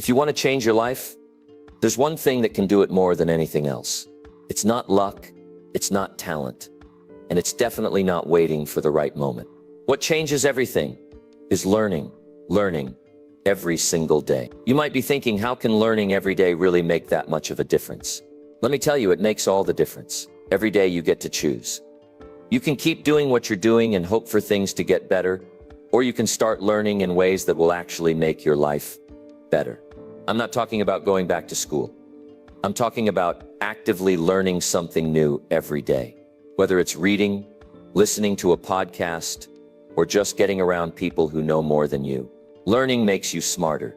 If you want to change your life, there's one thing that can do it more than anything else. It's not luck, it's not talent, and it's definitely not waiting for the right moment. What changes everything is learning every single day. You might be thinking, how can learning every day really make that much of a difference? Let me tell you, it makes all the difference. Every day you get to choose. You can keep doing what you're doing and hope for things to get better, or you can start learning in ways that will actually make your life better. I'm not talking about going back to school. I'm talking about actively learning something new every day. Whether it's reading, listening to a podcast, or just getting around people who know more than you. Learning makes you smarter.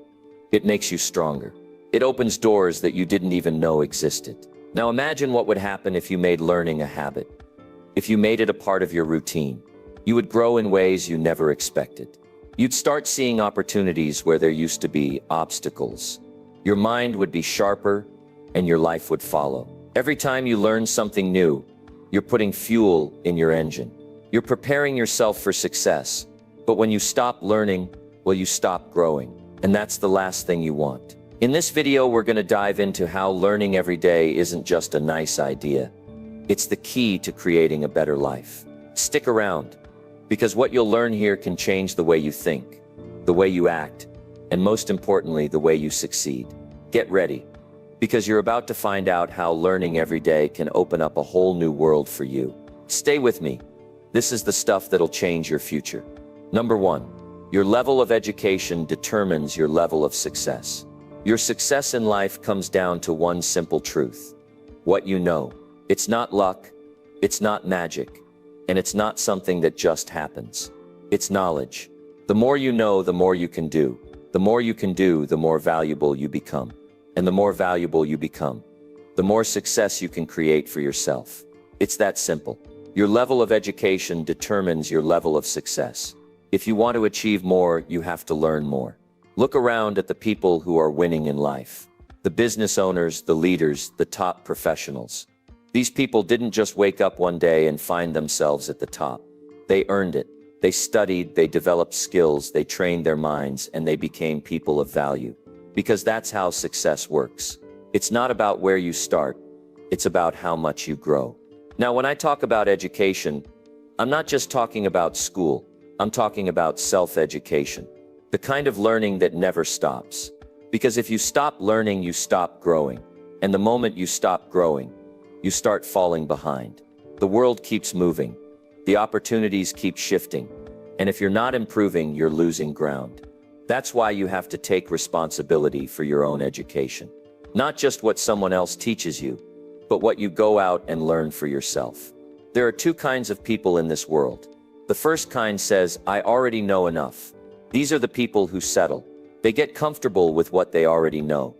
It makes you stronger. It opens doors that you didn't even know existed. Now imagine what would happen if you made learning a habit. If you made it a part of your routine, you would grow in ways you never expected. You'd start seeing opportunities where there used to be obstacles. Your mind would be sharper, and your life would follow. Every time you learn something new, you're putting fuel in your engine. You're preparing yourself for success. But when you stop learning, well, you stop growing. And that's the last thing you want. In this video, we're going to dive into how learning every day isn't just a nice idea. It's the key to creating a better life. Stick around, because what you'll learn here can change the way you think, the way you act, and most importantly, the way you succeed. Get ready, because you're about to find out how learning every day can open up a whole new world for you. Stay with me. This is the stuff that'll change your future. Number 1, your level of education determines your level of success. Your success in life comes down to one simple truth: what you know. It's not luck, it's not magic, and it's not something that just happens. It's knowledge. The more you know, the more you can do. The more you can do, the more valuable you become. And the more valuable you become, the more success you can create for yourself. It's that simple. Your level of education determines your level of success. If you want to achieve more, you have to learn more. Look around at the people who are winning in life. The business owners, the leaders, the top professionals. These people didn't just wake up one day and find themselves at the top. They earned it. They studied, they developed skills, they trained their minds, and they became people of value. Because that's how success works. It's not about where you start, it's about how much you grow. Now, when I talk about education, I'm not just talking about school, I'm talking about self-education. The kind of learning that never stops. Because if you stop learning, you stop growing. And the moment you stop growing, you start falling behind. The world keeps moving. The opportunities keep shifting. And if you're not improving, you're losing ground. That's why you have to take responsibility for your own education. Not just what someone else teaches you, but what you go out and learn for yourself. There are two kinds of people in this world. The first kind says, I already know enough. These are the people who settle. They get comfortable with what they already know.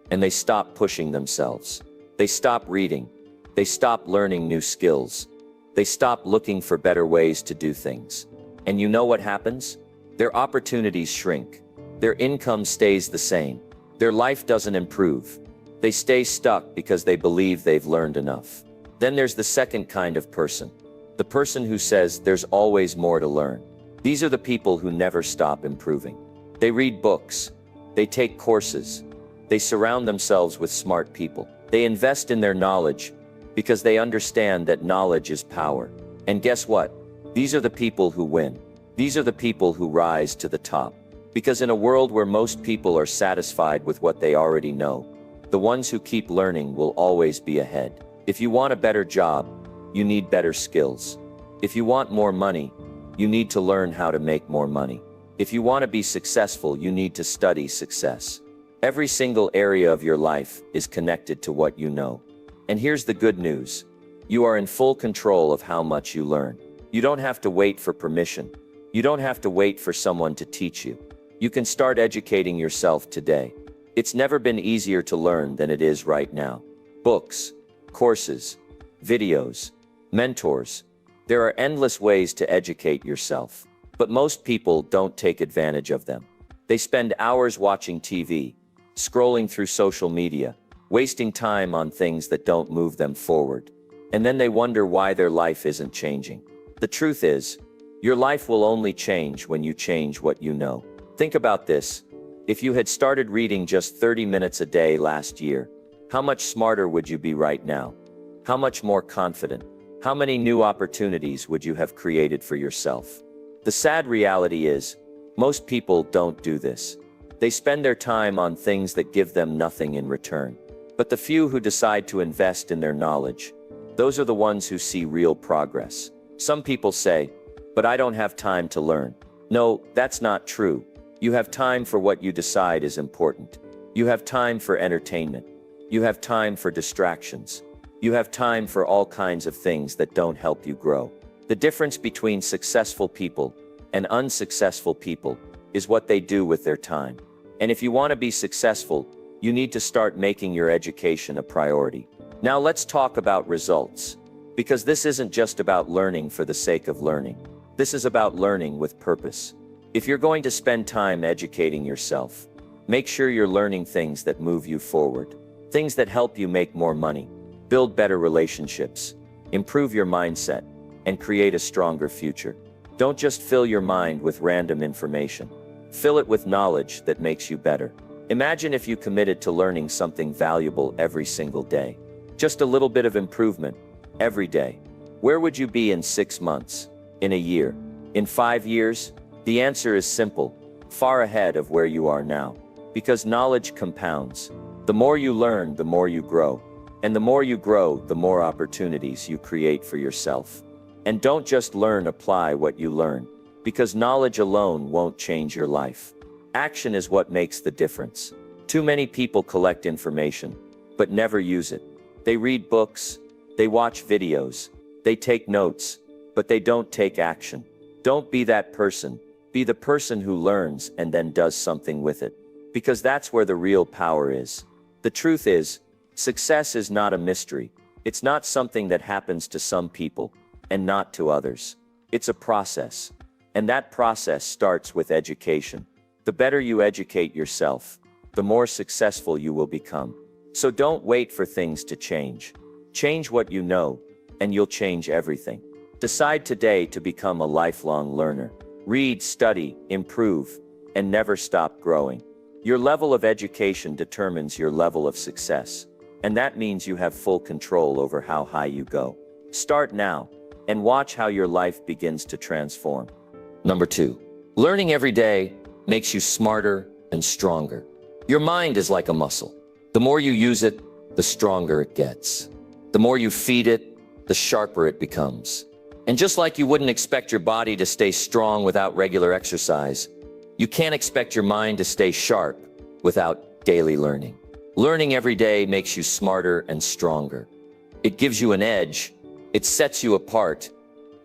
And they stop pushing themselves. They stop reading. They stop learning new skills. They stop looking for better ways to do things. And you know what happens? Their opportunities shrink. Their income stays the same. Their life doesn't improve. They stay stuck because they believe they've learned enough. Then there's the second kind of person. The person who says there's always more to learn. These are the people who never stop improving. They read books. They take courses. They surround themselves with smart people. They invest in their knowledge because they understand that knowledge is power. And guess what? These are the people who win. These are the people who rise to the top. Because in a world where most people are satisfied with what they already know, the ones who keep learning will always be ahead. If you want a better job, you need better skills. If you want more money, you need to learn how to make more money. If you want to be successful, you need to study success. Every single area of your life is connected to what you know. And here's the good news. You are in full control of how much you learn. You don't have to wait for permission. You don't have to wait for someone to teach you. You can start educating yourself today. It's never been easier to learn than it is right now. Books, courses, videos, mentors. There are endless ways to educate yourself. But most people don't take advantage of them. They spend hours watching TV, scrolling through social media, wasting time on things that don't move them forward. And then they wonder why their life isn't changing. The truth is, your life will only change when you change what you know. Think about this. If you had started reading just 30 minutes a day last year, how much smarter would you be right now? How much more confident? How many new opportunities would you have created for yourself? The sad reality is, most people don't do this. They spend their time on things that give them nothing in return. But the few who decide to invest in their knowledge, those are the ones who see real progress. Some people say, but I don't have time to learn. No, that's not true. You have time for what you decide is important. You have time for entertainment. You have time for distractions. You have time for all kinds of things that don't help you grow. The difference between successful people and unsuccessful people is what they do with their time. And if you want to be successful, you need to start making your education a priority. Now let's talk about results. Because this isn't just about learning for the sake of learning. This is about learning with purpose. If you're going to spend time educating yourself, make sure you're learning things that move you forward. Things that help you make more money, build better relationships, improve your mindset, and create a stronger future. Don't just fill your mind with random information. Fill it with knowledge that makes you better. Imagine if you committed to learning something valuable every single day. Just a little bit of improvement every day. Where would you be in 6 months? In a year? In 5 years? The answer is simple, far ahead of where you are now. Because knowledge compounds. The more you learn, the more you grow. And the more you grow, the more opportunities you create for yourself. And don't just learn, apply what you learn. Because knowledge alone won't change your life. Action is what makes the difference. Too many people collect information, but never use it. They read books, they watch videos, they take notes, but they don't take action. Don't be that person. Be the person who learns and then does something with it. Because that's where the real power is. The truth is, success is not a mystery. It's not something that happens to some people and not to others. It's a process. And that process starts with education. The better you educate yourself, the more successful you will become. So don't wait for things to change. Change what you know, and you'll change everything. Decide today to become a lifelong learner. Read, study, improve, and never stop growing. Your level of education determines your level of success. And that means you have full control over how high you go. Start now, and watch how your life begins to transform. Number 2. Learning every day makes you smarter and stronger. Your mind is like a muscle. The more you use it, the stronger it gets. The more you feed it, the sharper it becomes. And just like you wouldn't expect your body to stay strong without regular exercise, you can't expect your mind to stay sharp without daily learning. Learning every day makes you smarter and stronger. It gives you an edge, it sets you apart,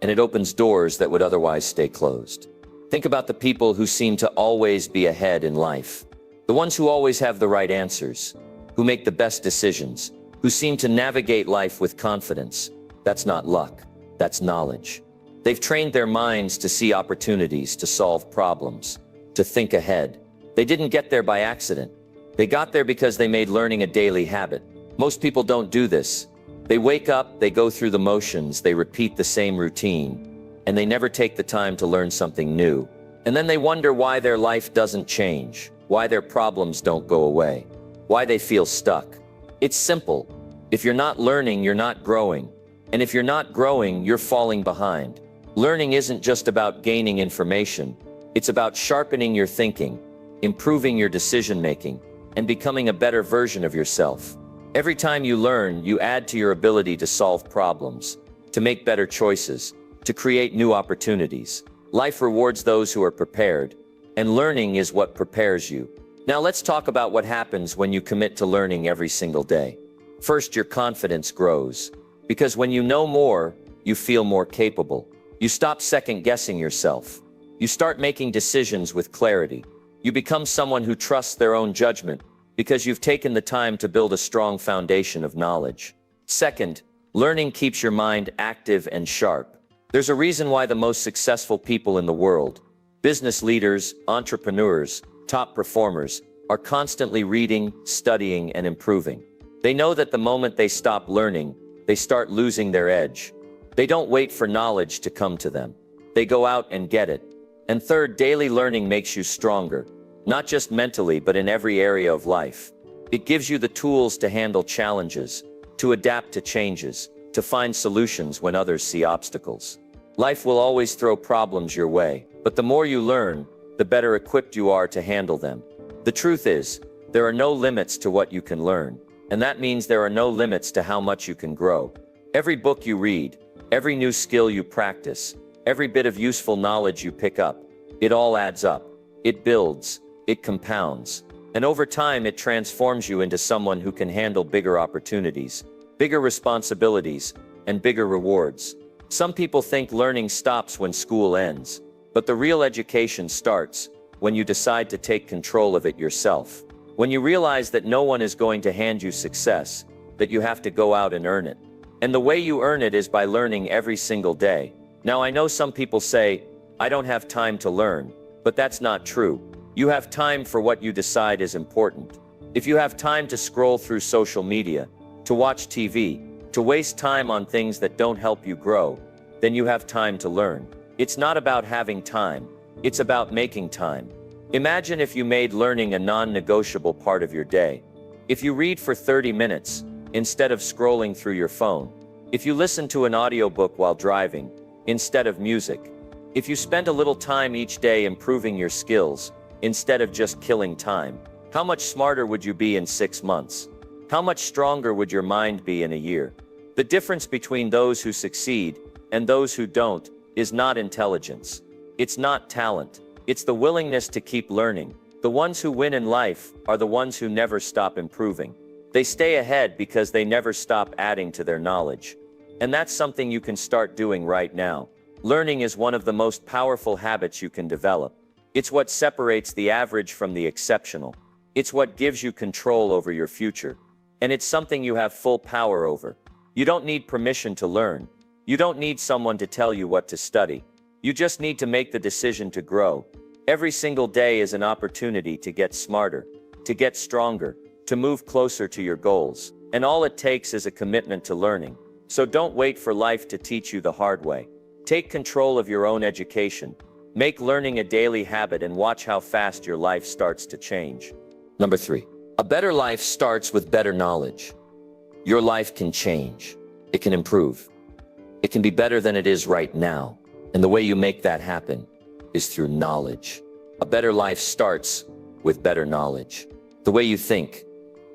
and it opens doors that would otherwise stay closed. Think about the people who seem to always be ahead in life. The ones who always have the right answers, who make the best decisions, who seem to navigate life with confidence. That's not luck, that's knowledge. They've trained their minds to see opportunities, to solve problems, to think ahead. They didn't get there by accident. They got there because they made learning a daily habit. Most people don't do this. They wake up, they go through the motions, they repeat the same routine, and they never take the time to learn something new. And then they wonder why their life doesn't change, why their problems don't go away, why they feel stuck. It's simple. If you're not learning, you're not growing. And if you're not growing, you're falling behind. Learning isn't just about gaining information. It's about sharpening your thinking, improving your decision-making, and becoming a better version of yourself. Every time you learn, you add to your ability to solve problems, to make better choices, to create new opportunities. Life rewards those who are prepared, and learning is what prepares you. Now let's talk about what happens when you commit to learning every single day. First, your confidence grows. Because when you know more, you feel more capable. You stop second-guessing yourself. You start making decisions with clarity. You become someone who trusts their own judgment because you've taken the time to build a strong foundation of knowledge. Second, learning keeps your mind active and sharp. There's a reason why the most successful people in the world, business leaders, entrepreneurs, top performers, are constantly reading, studying, and improving. They know that the moment they stop learning, they start losing their edge. They don't wait for knowledge to come to them. They go out and get it. And third, daily learning makes you stronger. not just mentally, but in every area of life. It gives you the tools to handle challenges, to adapt to changes, to find solutions when others see obstacles. Life will always throw problems your way, but the more you learn, the better equipped you are to handle them. The truth is, there are no limits to what you can learn, and that means there are no limits to how much you can grow. Every book you read, every new skill you practice, every bit of useful knowledge you pick up, it all adds up. It builds, it compounds, and over time it transforms you into someone who can handle bigger opportunities, bigger responsibilities, and bigger rewards. Some people think learning stops when school ends, but the real education starts when you decide to take control of it yourself. When you realize that no one is going to hand you success, that you have to go out and earn it. And the way you earn it is by learning every single day. Now I know some people say, I don't have time to learn, but that's not true. You have time for what you decide is important. If you have time to scroll through social media, to watch TV, to waste time on things that don't help you grow, then you have time to learn. It's not about having time, it's about making time. Imagine if you made learning a non-negotiable part of your day. If you read for 30 minutes, instead of scrolling through your phone. If you listen to an audiobook while driving, instead of music. If you spent a little time each day improving your skills, instead of just killing time. How much smarter would you be in 6 months? How much stronger would your mind be in a year? The difference between those who succeed and those who don't is not intelligence. It's not talent. It's the willingness to keep learning. The ones who win in life are the ones who never stop improving. They stay ahead because they never stop adding to their knowledge. And that's something you can start doing right now. Learning is one of the most powerful habits you can develop. It's what separates the average from the exceptional. It's what gives you control over your future. And it's something you have full power over. You don't need permission to learn. You don't need someone to tell you what to study. You just need to make the decision to grow. Every single day is an opportunity to get smarter, to get stronger, to move closer to your goals. And all it takes is a commitment to learning. So don't wait for life to teach you the hard way. Take control of your own education. Make learning a daily habit and watch how fast your life starts to change. Number 3. A better life starts with better knowledge. Your life can change. It can improve. It can be better than it is right now. And the way you make that happen is through knowledge. A better life starts with better knowledge. The way you think,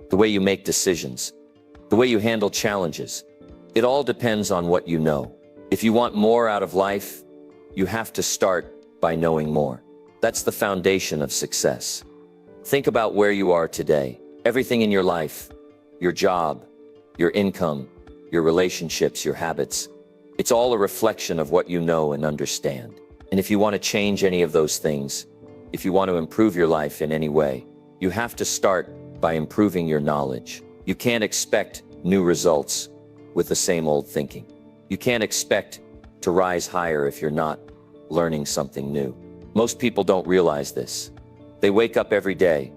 the way you make decisions, the way you handle challenges, it all depends on what you know. If you want more out of life, you have to start by knowing more. That's the foundation of success. Think about where you are today. Everything in your life, your job, your income, your relationships, your habits, it's all a reflection of what you know and understand. And if you want to change any of those things, if you want to improve your life in any way, you have to start by improving your knowledge. You can't expect new results with the same old thinking. You can't expect to rise higher if you're not learning something new. Most people don't realize this. They wake up every day,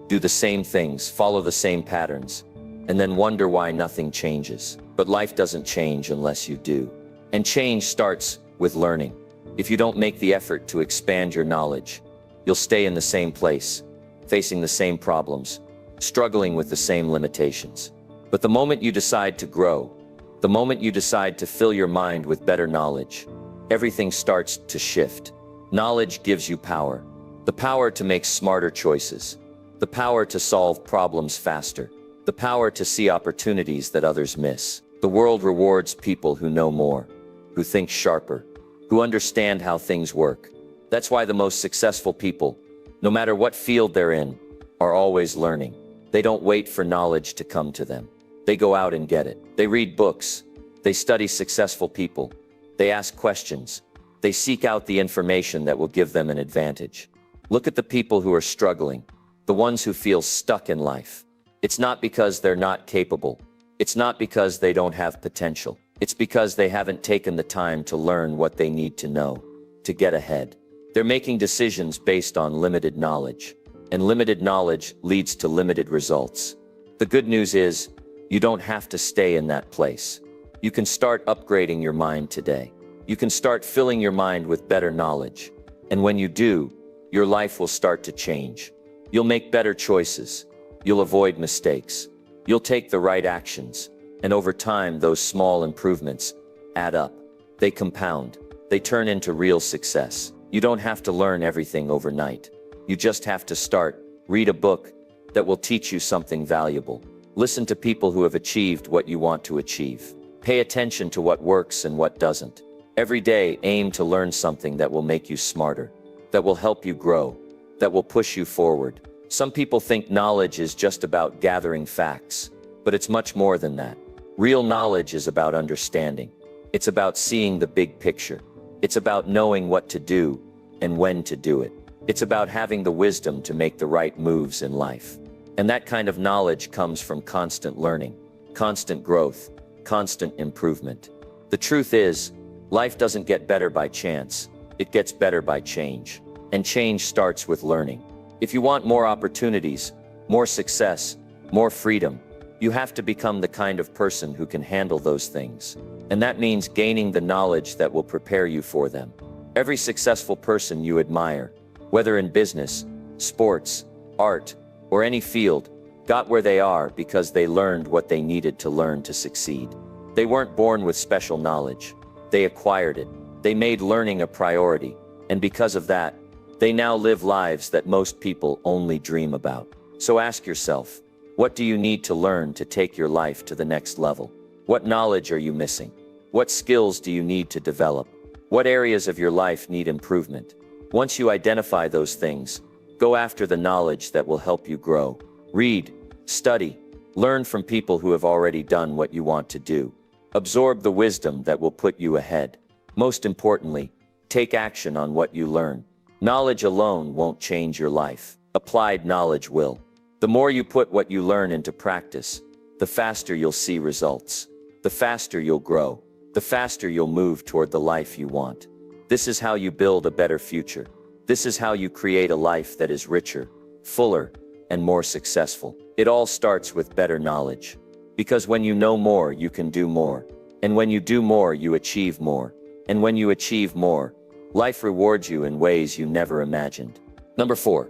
do the same things, follow the same patterns, and then wonder why nothing changes. But life doesn't change unless you do. And change starts with learning. If you don't make the effort to expand your knowledge, you'll stay in the same place, facing the same problems, struggling with the same limitations. But the moment you decide to grow, the moment you decide to fill your mind with better knowledge, everything starts to shift. Knowledge gives you power. The power to make smarter choices. The power to solve problems faster. The power to see opportunities that others miss. The world rewards people who know more, who think sharper, who understand how things work. That's why the most successful people, no matter what field they're in, are always learning. They don't wait for knowledge to come to them. They go out and get it. They read books. They study successful people. They ask questions. They seek out the information that will give them an advantage. Look at the people who are struggling, the ones who feel stuck in life. It's not because they're not capable. It's not because they don't have potential. It's because they haven't taken the time to learn what they need to know to get ahead. They're making decisions based on limited knowledge, and limited knowledge leads to limited results. The good news is, you don't have to stay in that place. You can start upgrading your mind today. You can start filling your mind with better knowledge. And when you do, your life will start to change. You'll make better choices. You'll avoid mistakes. You'll take the right actions. And over time, those small improvements add up. They compound. They turn into real success. You don't have to learn everything overnight. You just have to start. Read a book that will teach you something valuable. Listen to people who have achieved what you want to achieve. Pay attention to what works and what doesn't. Every day, aim to learn something that will make you smarter, that will help you grow, that will push you forward. Some people think knowledge is just about gathering facts, but it's much more than that. Real knowledge is about understanding. It's about seeing the big picture. It's about knowing what to do and when to do it. It's about having the wisdom to make the right moves in life. And that kind of knowledge comes from constant learning, constant growth, constant improvement. The truth is, life doesn't get better by chance. It gets better by change. And change starts with learning. If you want more opportunities, more success, more freedom, you have to become the kind of person who can handle those things. And that means gaining the knowledge that will prepare you for them. Every successful person you admire, whether in business, sports, art, or any field, got where they are because they learned what they needed to learn to succeed. They weren't born with special knowledge. They acquired it. They made learning a priority. And because of that, they now live lives that most people only dream about. So ask yourself, what do you need to learn to take your life to the next level? What knowledge are you missing? What skills do you need to develop? What areas of your life need improvement? Once you identify those things, go after the knowledge that will help you grow. Read, study, learn from people who have already done what you want to do. Absorb the wisdom that will put you ahead. Most importantly, take action on what you learn. Knowledge alone won't change your life. Applied knowledge will. The more you put what you learn into practice, the faster you'll see results. The faster you'll grow. The faster you'll move toward the life you want. This is how you build a better future. This is how you create a life that is richer, fuller, and more successful. It all starts with better knowledge. Because when you know more, you can do more. And when you do more, you achieve more. And when you achieve more, life rewards you in ways you never imagined. Number 4.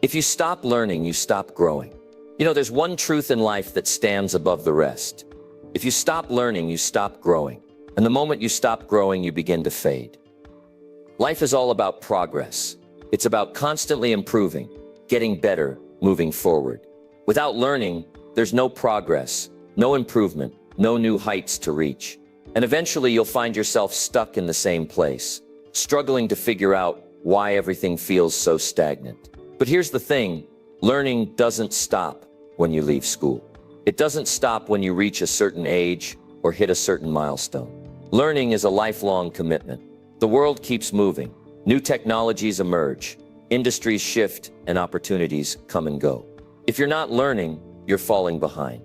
If you stop learning, you stop growing. There's one truth in life that stands above the rest. If you stop learning, you stop growing. And the moment you stop growing, you begin to fade. Life is all about progress. It's about constantly improving, getting better, moving forward. Without learning, there's no progress, no improvement, no new heights to reach. And eventually you'll find yourself stuck in the same place, struggling to figure out why everything feels so stagnant. But here's the thing, learning doesn't stop when you leave school. It doesn't stop when you reach a certain age or hit a certain milestone. Learning is a lifelong commitment. The world keeps moving. New technologies emerge, industries shift, and opportunities come and go. If you're not learning, you're falling behind.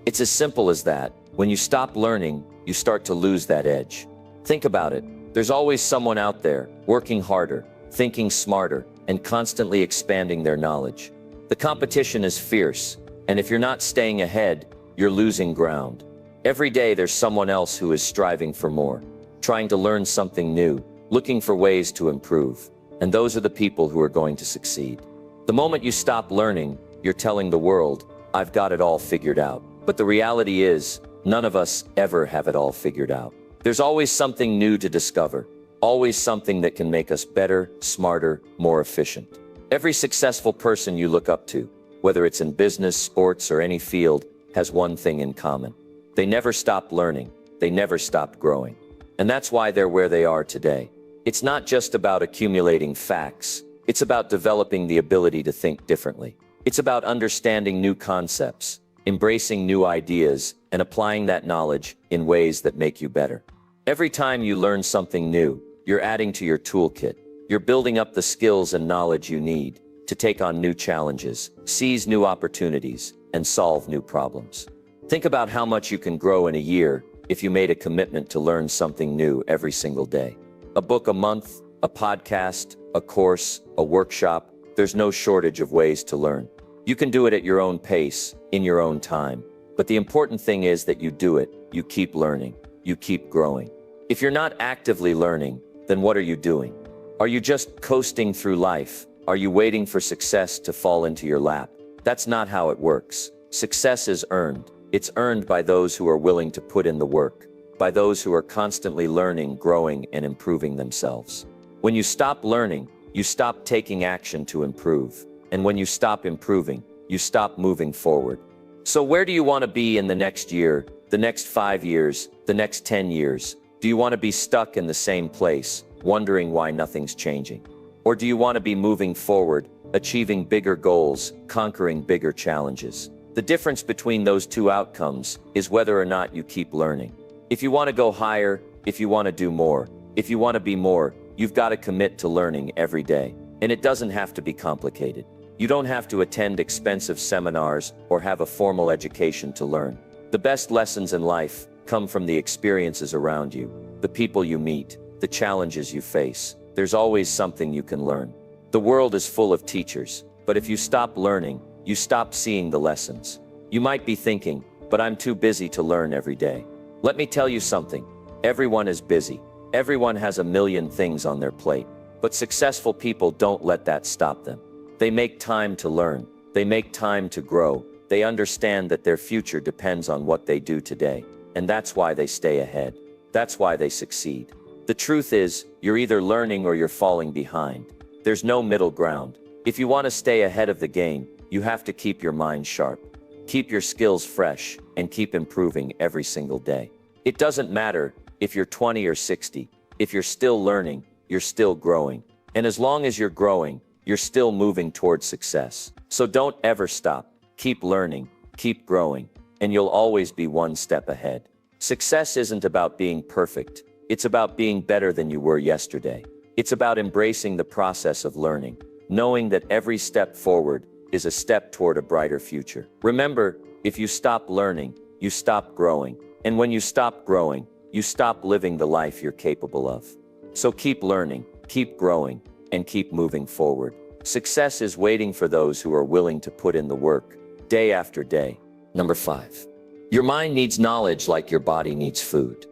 It's as simple as that. When you stop learning, you start to lose that edge. Think about it. There's always someone out there, working harder, thinking smarter, and constantly expanding their knowledge. The competition is fierce, and if you're not staying ahead, you're losing ground. Every day there's someone else who is striving for more, trying to learn something new, looking for ways to improve. And those are the people who are going to succeed. The moment you stop learning, you're telling the world, I've got it all figured out. But the reality is, none of us ever have it all figured out. There's always something new to discover, always something that can make us better, smarter, more efficient. Every successful person you look up to, whether it's in business, sports, or any field, has one thing in common. They never stopped learning. They never stopped growing. And that's why they're where they are today. It's not just about accumulating facts. It's about developing the ability to think differently. It's about understanding new concepts, embracing new ideas, and applying that knowledge in ways that make you better. Every time you learn something new, you're adding to your toolkit. You're building up the skills and knowledge you need to take on new challenges, seize new opportunities, and solve new problems. Think about how much you can grow in a year if you made a commitment to learn something new every single day. A book a month, a podcast, a course, a workshop, there's no shortage of ways to learn. You can do it at your own pace, in your own time. But the important thing is that you do it, you keep learning, you keep growing. If you're not actively learning, then what are you doing? Are you just coasting through life, Are you waiting for success to fall into your lap? That's not how it works. Success is earned. It's earned by those who are willing to put in the work, by those who are constantly learning, growing, and improving themselves. When you stop learning, you stop taking action to improve. And when you stop improving, you stop moving forward. So where do you want to be in the next year, the next 5 years, the next 10 years? Do you want to be stuck in the same place, wondering why nothing's changing? Or do you want to be moving forward, achieving bigger goals, conquering bigger challenges? The difference between those two outcomes is whether or not you keep learning. If you want to go higher, if you want to do more, if you want to be more, you've got to commit to learning every day. And it doesn't have to be complicated. You don't have to attend expensive seminars or have a formal education to learn. The best lessons in life come from the experiences around you, the people you meet, the challenges you face. There's always something you can learn. The world is full of teachers, but if you stop learning, you stop seeing the lessons. You might be thinking, but I'm too busy to learn every day. Let me tell you something. Everyone is busy. Everyone has a million things on their plate. But successful people don't let that stop them. They make time to learn. They make time to grow. They understand that their future depends on what they do today. And that's why they stay ahead. That's why they succeed. The truth is, you're either learning or you're falling behind. There's no middle ground. If you want to stay ahead of the game, you have to keep your mind sharp. Keep your skills fresh and keep improving every single day. It doesn't matter if you're 20 or 60. If you're still learning, you're still growing. And as long as you're growing, you're still moving towards success. So don't ever stop. Keep learning, keep growing, and you'll always be one step ahead. Success isn't about being perfect. It's about being better than you were yesterday. It's about embracing the process of learning, knowing that every step forward is a step toward a brighter future. Remember, if you stop learning, you stop growing. And when you stop growing, you stop living the life you're capable of. So keep learning, keep growing, and keep moving forward. Success is waiting for those who are willing to put in the work, day after day. Number 5. Your mind needs knowledge like your body needs food.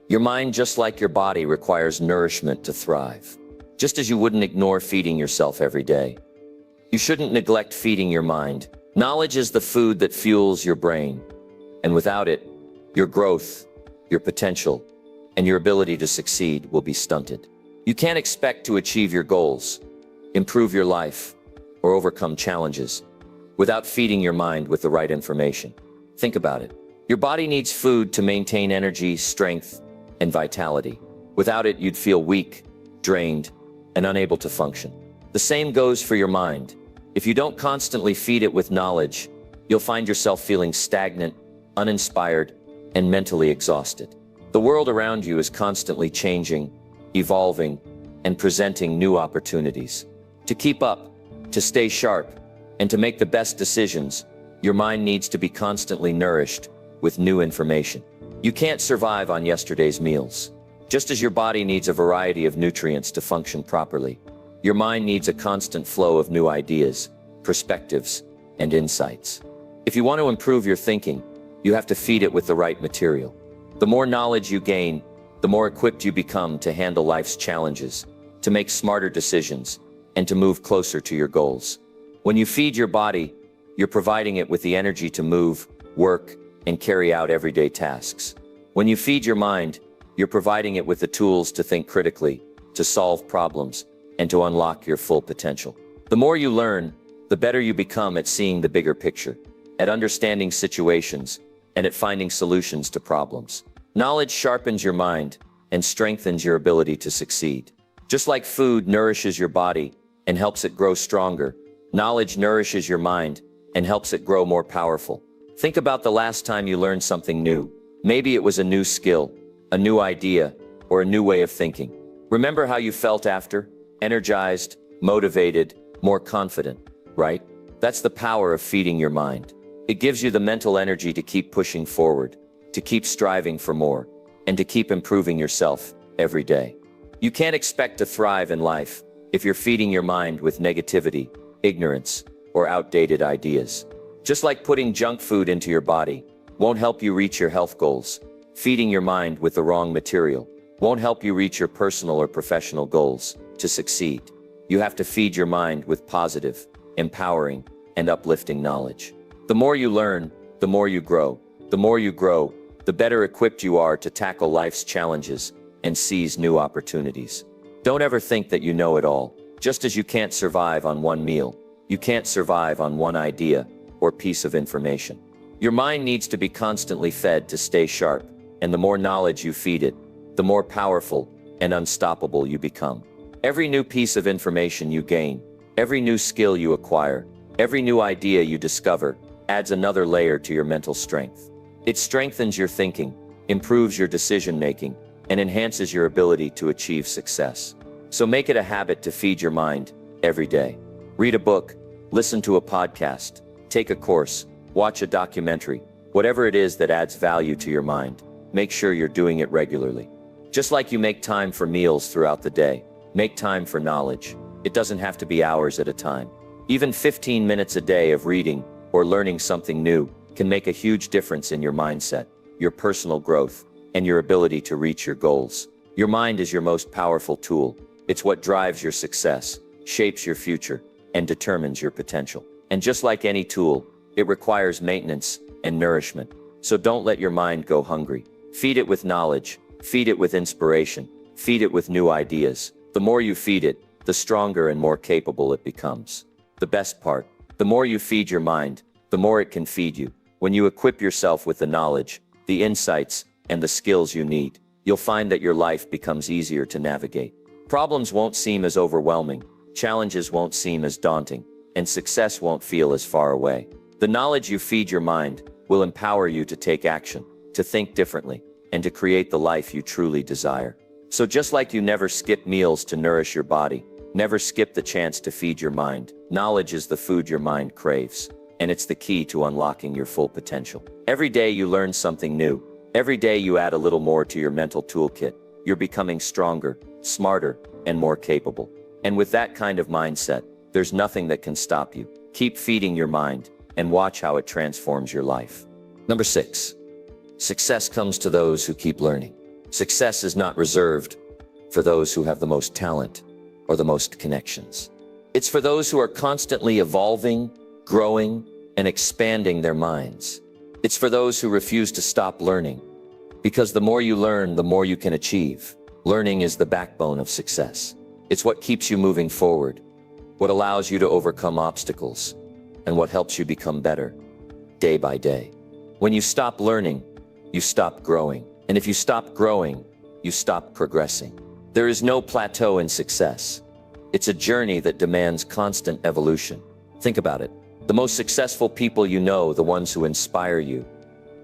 Your mind, just like your body, requires nourishment to thrive. Just as you wouldn't ignore feeding yourself every day, you shouldn't neglect feeding your mind. Knowledge is the food that fuels your brain. And without it, your growth, your potential, and your ability to succeed will be stunted. You can't expect to achieve your goals, improve your life, or overcome challenges without feeding your mind with the right information. Think about it. Your body needs food to maintain energy, strength, and vitality. Without it, you'd feel weak, drained, and unable to function. The same goes for your mind. If you don't constantly feed it with knowledge, you'll find yourself feeling stagnant, uninspired, and mentally exhausted. The world around you is constantly changing, evolving, and presenting new opportunities. To keep up, to stay sharp, and to make the best decisions, your mind needs to be constantly nourished with new information. You can't survive on yesterday's meals. Just as your body needs a variety of nutrients to function properly, your mind needs a constant flow of new ideas, perspectives, and insights. If you want to improve your thinking, you have to feed it with the right material. The more knowledge you gain, the more equipped you become to handle life's challenges, to make smarter decisions, and to move closer to your goals. When you feed your body, you're providing it with the energy to move, work, and carry out everyday tasks. When you feed your mind, you're providing it with the tools to think critically, to solve problems, and to unlock your full potential. The more you learn, the better you become at seeing the bigger picture, at understanding situations, and at finding solutions to problems. Knowledge sharpens your mind and strengthens your ability to succeed. Just like food nourishes your body and helps it grow stronger, knowledge nourishes your mind and helps it grow more powerful. Think about the last time you learned something new. Maybe it was a new skill, a new idea, or a new way of thinking. Remember how you felt after? Energized, motivated, more confident, right? That's the power of feeding your mind. It gives you the mental energy to keep pushing forward, to keep striving for more, and to keep improving yourself every day. You can't expect to thrive in life if you're feeding your mind with negativity, ignorance, or outdated ideas. Just like putting junk food into your body won't help you reach your health goals, feeding your mind with the wrong material won't help you reach your personal or professional goals. To succeed, You have to feed your mind with positive, empowering, and uplifting knowledge. The more you learn, the more you grow. The more you grow, the better equipped you are to tackle life's challenges and seize new opportunities. Don't ever think that you know it all. Just as you can't survive on one meal, you can't survive on one idea or piece of information. Your mind needs to be constantly fed to stay sharp, and the more knowledge you feed it, the more powerful and unstoppable you become. Every new piece of information you gain, every new skill you acquire, every new idea you discover adds another layer to your mental strength. It strengthens your thinking, improves your decision-making, and enhances your ability to achieve success. So make it a habit to feed your mind every day. Read a book, listen to a podcast, take a course, watch a documentary, whatever it is that adds value to your mind. Make sure you're doing it regularly. Just like you make time for meals throughout the day, make time for knowledge. It doesn't have to be hours at a time. Even 15 minutes a day of reading or learning something new can make a huge difference in your mindset, your personal growth, and your ability to reach your goals. Your mind is your most powerful tool. It's what drives your success, shapes your future, and determines your potential. And just like any tool, it requires maintenance and nourishment. So don't let your mind go hungry. Feed it with knowledge, feed it with inspiration, feed it with new ideas. The more you feed it, the stronger and more capable it becomes. The best part, the more you feed your mind, the more it can feed you. When you equip yourself with the knowledge, the insights, and the skills you need, you'll find that your life becomes easier to navigate. Problems won't seem as overwhelming, challenges won't seem as daunting, and success won't feel as far away. The knowledge you feed your mind will empower you to take action, to think differently, and to create the life you truly desire. So just like you never skip meals to nourish your body, never skip the chance to feed your mind. Knowledge is the food your mind craves, and it's the key to unlocking your full potential. Every day you learn something new. Every day you add a little more to your mental toolkit. You're becoming stronger, smarter, and more capable. And with that kind of mindset, there's nothing that can stop you. Keep feeding your mind and watch how it transforms your life. Number 6. Success comes to those who keep learning. Success is not reserved for those who have the most talent or the most connections. It's for those who are constantly evolving, growing, and expanding their minds. It's for those who refuse to stop learning. Because the more you learn, the more you can achieve. Learning is the backbone of success. It's what keeps you moving forward, what allows you to overcome obstacles, and what helps you become better day by day. When you stop learning, you stop growing. And if you stop growing, you stop progressing. There is no plateau in success. It's a journey that demands constant evolution. Think about it. The most successful people you know, the ones who inspire you,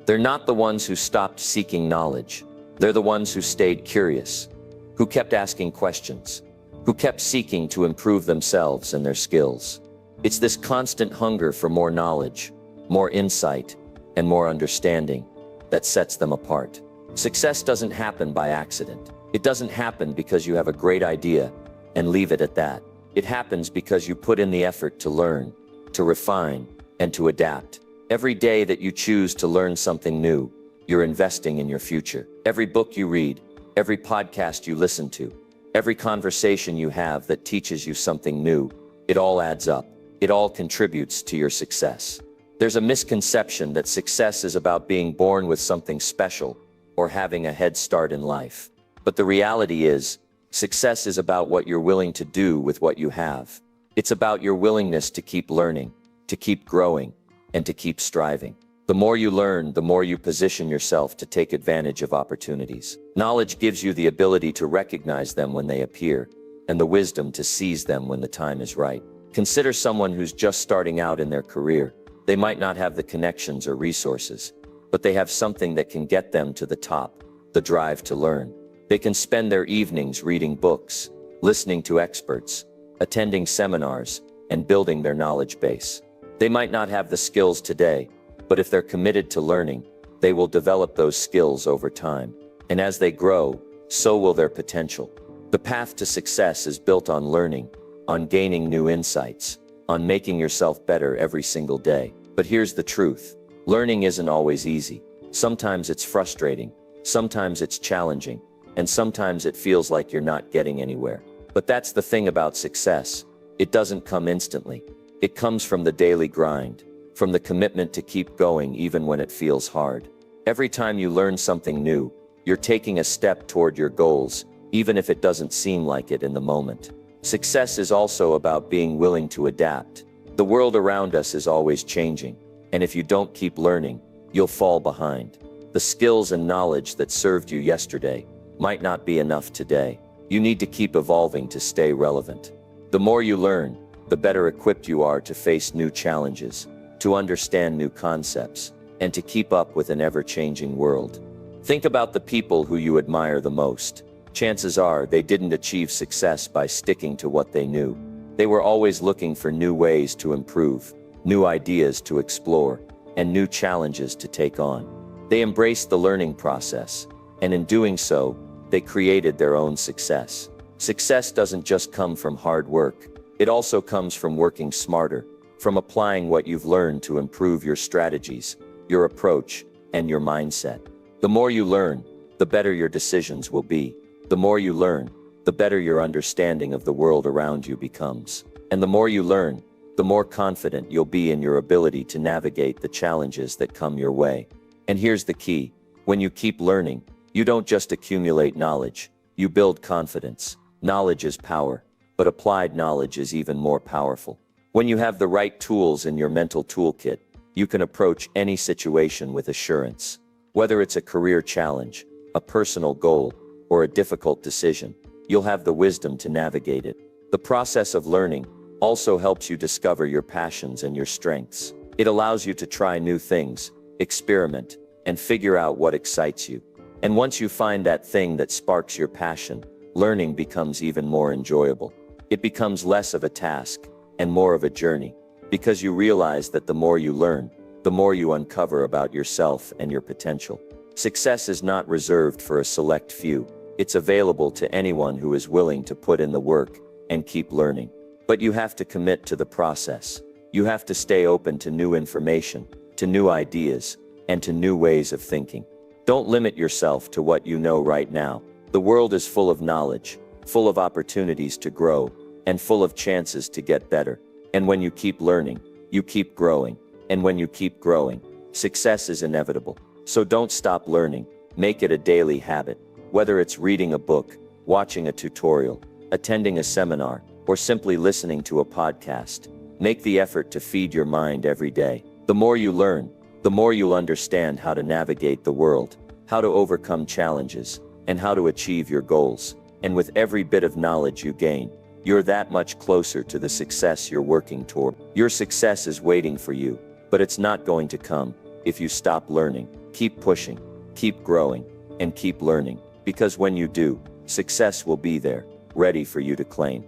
they're not the ones who stopped seeking knowledge. They're the ones who stayed curious, who kept asking questions, who kept seeking to improve themselves and their skills. It's this constant hunger for more knowledge, more insight, and more understanding that sets them apart. Success doesn't happen by accident. It doesn't happen because you have a great idea and leave it at that. It happens because you put in the effort to learn, to refine, and to adapt. Every day that you choose to learn something new, you're investing in your future. Every book you read, every podcast you listen to, every conversation you have that teaches you something new, it all adds up. It all contributes to your success. There's a misconception that success is about being born with something special or having a head start in life. But the reality is, success is about what you're willing to do with what you have. It's about your willingness to keep learning, to keep growing, and to keep striving. The more you learn, the more you position yourself to take advantage of opportunities. Knowledge gives you the ability to recognize them when they appear, and the wisdom to seize them when the time is right. Consider someone who's just starting out in their career. They might not have the connections or resources, but they have something that can get them to the top, the drive to learn. They can spend their evenings reading books, listening to experts, attending seminars, and building their knowledge base. They might not have the skills today, but if they're committed to learning, they will develop those skills over time. And as they grow, so will their potential. The path to success is built on learning, on gaining new insights, on making yourself better every single day. But here's the truth. Learning isn't always easy. Sometimes it's frustrating, sometimes it's challenging, and sometimes it feels like you're not getting anywhere. But that's the thing about success. It doesn't come instantly. It comes from the daily grind, from the commitment to keep going even when it feels hard. Every time you learn something new, you're taking a step toward your goals, even if it doesn't seem like it in the moment. Success is also about being willing to adapt. The world around us is always changing, and if you don't keep learning, you'll fall behind. The skills and knowledge that served you yesterday might not be enough today. You need to keep evolving to stay relevant. The more you learn, the better equipped you are to face new challenges, to understand new concepts, and to keep up with an ever-changing world. Think about the people who you admire the most. Chances are they didn't achieve success by sticking to what they knew. They were always looking for new ways to improve, new ideas to explore, and new challenges to take on. They embraced the learning process, and in doing so, they created their own success. Success doesn't just come from hard work. It also comes from working smarter, from applying what you've learned to improve your strategies, your approach, and your mindset. The more you learn, the better your decisions will be. The more you learn, the better your understanding of the world around you becomes. And the more you learn, the more confident you'll be in your ability to navigate the challenges that come your way. And here's the key. When you keep learning, you don't just accumulate knowledge, you build confidence. Knowledge is power, but applied knowledge is even more powerful. When you have the right tools in your mental toolkit, you can approach any situation with assurance. Whether it's a career challenge, a personal goal, or a difficult decision, you'll have the wisdom to navigate it. The process of learning also helps you discover your passions and your strengths. It allows you to try new things, experiment, and figure out what excites you. And once you find that thing that sparks your passion, learning becomes even more enjoyable. It becomes less of a task and more of a journey, because you realize that the more you learn, the more you uncover about yourself and your potential. Success is not reserved for a select few. It's available to anyone who is willing to put in the work and keep learning. But you have to commit to the process. You have to stay open to new information, to new ideas, and to new ways of thinking. Don't limit yourself to what you know right now. The world is full of knowledge, full of opportunities to grow, and full of chances to get better. And when you keep learning, you keep growing. And when you keep growing, success is inevitable. So don't stop learning. Make it a daily habit. Whether it's reading a book, watching a tutorial, attending a seminar, or simply listening to a podcast, make the effort to feed your mind every day. The more you learn, the more you'll understand how to navigate the world, how to overcome challenges, and how to achieve your goals. And with every bit of knowledge you gain, you're that much closer to the success you're working toward. Your success is waiting for you, but it's not going to come if you stop learning. Keep pushing, keep growing, and keep learning, because when you do, success will be there, ready for you to claim.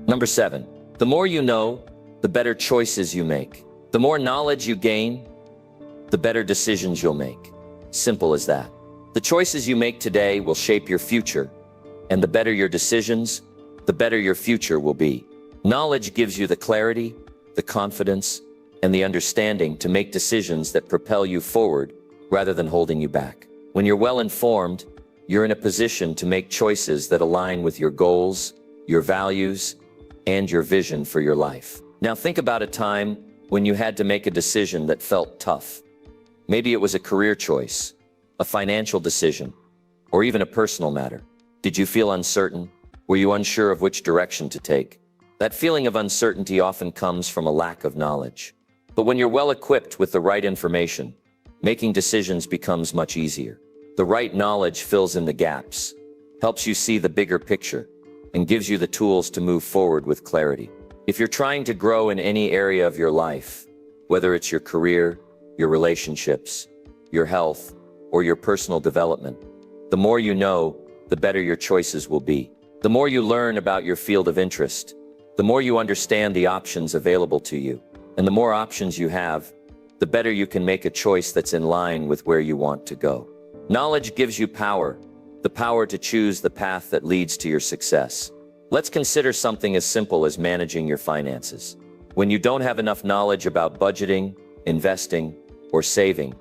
Number 7, the more you know, the better choices you make. The more knowledge you gain, the better decisions you'll make. Simple as that. The choices you make today will shape your future, and the better your decisions, the better your future will be. Knowledge gives you the clarity, the confidence, and the understanding to make decisions that propel you forward rather than holding you back. When you're well informed, you're in a position to make choices that align with your goals, your values, and your vision for your life. Now think about a time when you had to make a decision that felt tough. Maybe it was a career choice, a financial decision, or even a personal matter. Did you feel uncertain? Were you unsure of which direction to take? That feeling of uncertainty often comes from a lack of knowledge. But when you're well equipped with the right information, making decisions becomes much easier. The right knowledge fills in the gaps, helps you see the bigger picture, and gives you the tools to move forward with clarity. If you're trying to grow in any area of your life, whether it's your career, your relationships, your health, or your personal development, the more you know, the better your choices will be. The more you learn about your field of interest, the more you understand the options available to you. And the more options you have, the better you can make a choice that's in line with where you want to go. Knowledge gives you power, the power to choose the path that leads to your success. Let's consider something as simple as managing your finances. When you don't have enough knowledge about budgeting, investing, or saving,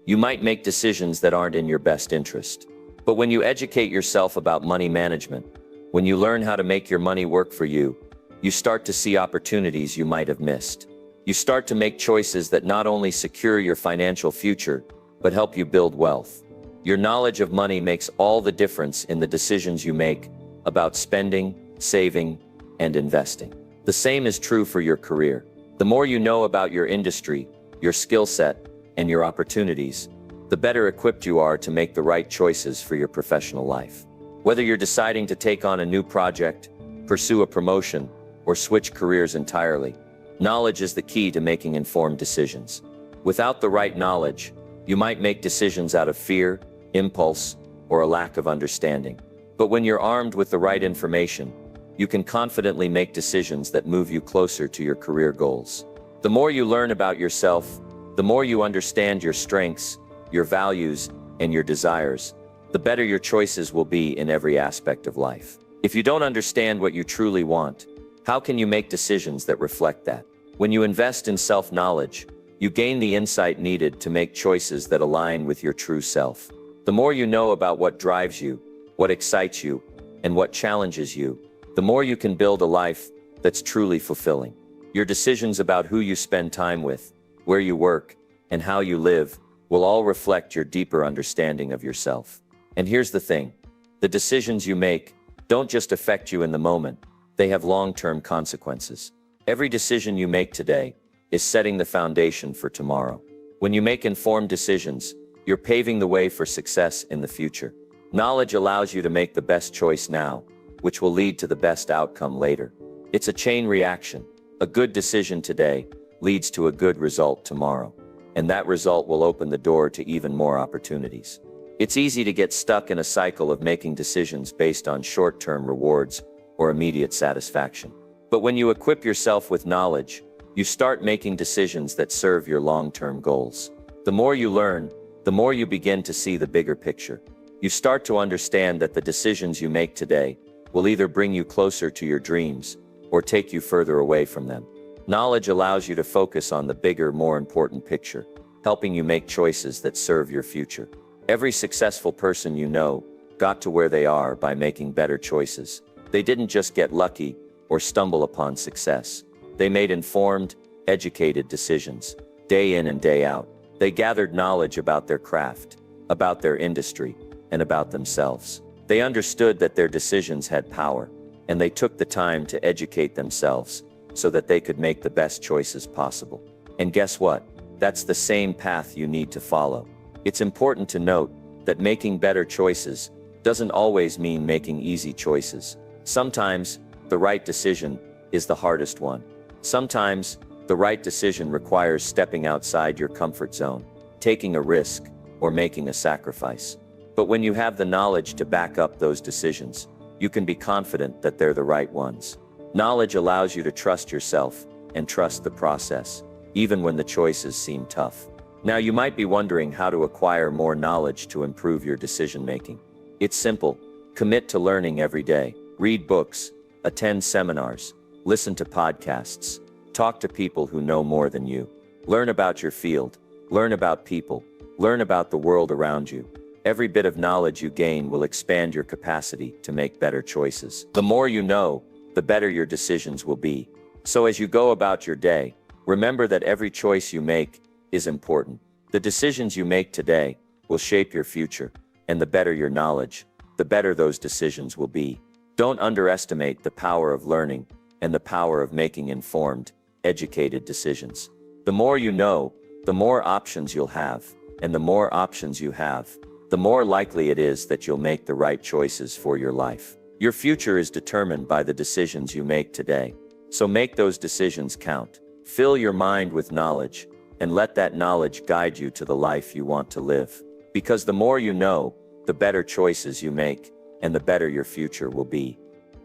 you might make decisions that aren't in your best interest. But when you educate yourself about money management, When you learn how to make your money work for you, you start to see opportunities you might have missed. You start to make choices that not only secure your financial future, but help you build wealth. Your knowledge of money makes all the difference in the decisions you make about spending, saving, and investing. The same is true for your career. The more you know about your industry, your skill set, and your opportunities, the better equipped you are to make the right choices for your professional life. Whether you're deciding to take on a new project, pursue a promotion, or switch careers entirely, knowledge is the key to making informed decisions. Without the right knowledge, you might make decisions out of fear, impulse, or a lack of understanding. But when you're armed with the right information, you can confidently make decisions that move you closer to your career goals. The more you learn about yourself, the more you understand your strengths, your values, and your desires, the better your choices will be in every aspect of life. If you don't understand what you truly want, how can you make decisions that reflect that? When you invest in self-knowledge, you gain the insight needed to make choices that align with your true self. The more you know about what drives you, what excites you, and what challenges you, the more you can build a life that's truly fulfilling. Your decisions about who you spend time with, where you work, and how you live will all reflect your deeper understanding of yourself. And here's the thing, the decisions you make don't just affect you in the moment, they have long-term consequences. Every decision you make today is setting the foundation for tomorrow. When you make informed decisions, you're paving the way for success in the future. Knowledge allows you to make the best choice now, which will lead to the best outcome later. It's a chain reaction. A good decision today leads to a good result tomorrow, and that result will open the door to even more opportunities. It's easy to get stuck in a cycle of making decisions based on short-term rewards or immediate satisfaction. But when you equip yourself with knowledge, you start making decisions that serve your long-term goals. The more you learn, the more you begin to see the bigger picture. You start to understand that the decisions you make today will either bring you closer to your dreams or take you further away from them. Knowledge allows you to focus on the bigger, more important picture, helping you make choices that serve your future. Every successful person you know got to where they are by making better choices. They didn't just get lucky or stumble upon success. They made informed, educated decisions, day in and day out. They gathered knowledge about their craft, about their industry, and about themselves. They understood that their decisions had power, and they took the time to educate themselves so that they could make the best choices possible. And guess what? That's the same path you need to follow. It's important to note that making better choices doesn't always mean making easy choices. Sometimes, the right decision is the hardest one. Sometimes, the right decision requires stepping outside your comfort zone, taking a risk, or making a sacrifice. But when you have the knowledge to back up those decisions, you can be confident that they're the right ones. Knowledge allows you to trust yourself and trust the process, even when the choices seem tough. Now you might be wondering how to acquire more knowledge to improve your decision-making. It's simple. Commit to learning every day. Read books, attend seminars, listen to podcasts, talk to people who know more than you. Learn about your field, learn about people, learn about the world around you. Every bit of knowledge you gain will expand your capacity to make better choices. The more you know, the better your decisions will be. So as you go about your day, remember that every choice you make is important. The decisions you make today will shape your future, and the better your knowledge, the better those decisions will be. Don't underestimate the power of learning and the power of making informed, educated decisions. The more you know, the more options you'll have, and the more options you have, the more likely it is that you'll make the right choices for your life. Your future is determined by the decisions you make today. So make those decisions count. Fill your mind with knowledge, and let that knowledge guide you to the life you want to live. Because the more you know, the better choices you make, and the better your future will be.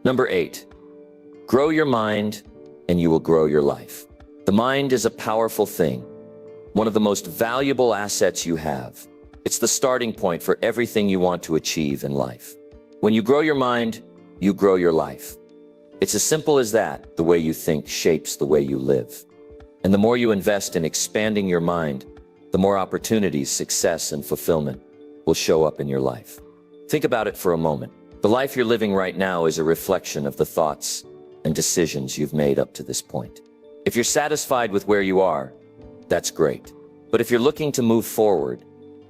Number 8, grow your mind, and you will grow your life. The mind is a powerful thing, one of the most valuable assets you have. It's the starting point for everything you want to achieve in life. When you grow your mind, you grow your life. It's as simple as that. The way you think shapes the way you live. And the more you invest in expanding your mind, the more opportunities, success, and fulfillment will show up in your life. Think about it for a moment. The The life you're living right now is a reflection of the thoughts and decisions you've made up to this point. If you're satisfied with where you are, that's great. But if you're looking to move forward,